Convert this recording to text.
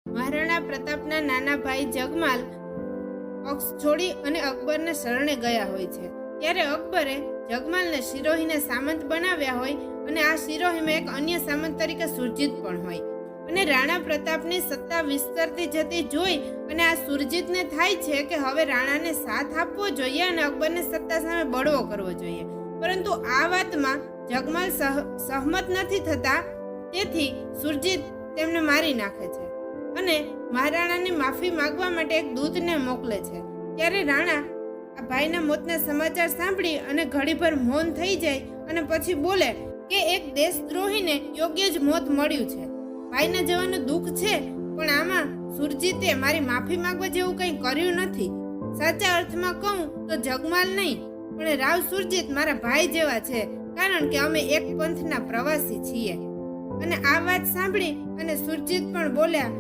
મહારાણા પ્રતાપના નાના ભાઈ જગમાલ પક્ષ છોડી અને અકબરને શરણે ગયા હોય છે. ત્યારે અકબરે જગમાલને શિરોહીને સામંત બનાવ્યા હોય અને આ શિરોહીમાં એક અન્ય સામંત તરીકે સુરજીત પણ હોય. અને રાણા પ્રતાપની સત્તા વિસ્તરતી જતી જોઈ અને આ સુરજીતને થાય છે કે હવે રાણાને સાથ આપવો જોઈએ અને અકબરને સત્તા સામે બળવો કરવો જોઈએ. પરંતુ આ વાતમાં જગમાલ સહમત નથી થતા. તેથી સુરજીત તેમને મારી નાખે છે અને મહારાણાની માફી માંગવા માટે એક દૂતને મોકલે છે. ત્યારે રાણા આ ભાઈના મોતના સમાચાર સાંભળી અને ઘડીભર મૌન થઈ જાય અને પછી બોલે કે એક દેશદ્રોહીને યોગ્ય જ મોત મળ્યું છે. ભાઈના જવાનું દુઃખ છે, પણ આમાં સુરજીતે મારી માફી માંગવા જેવું કંઈ કર્યું નથી. સાચા અર્થમાં કહું તો જગમાલ નહીં, પણ રાવ સુરજીત મારા ભાઈ જેવા છે, કારણ કે અમે એક પંથના પ્રવાસી છીએ. અને આ વાત સાંભળી અને સુરજીત પણ બોલ્યા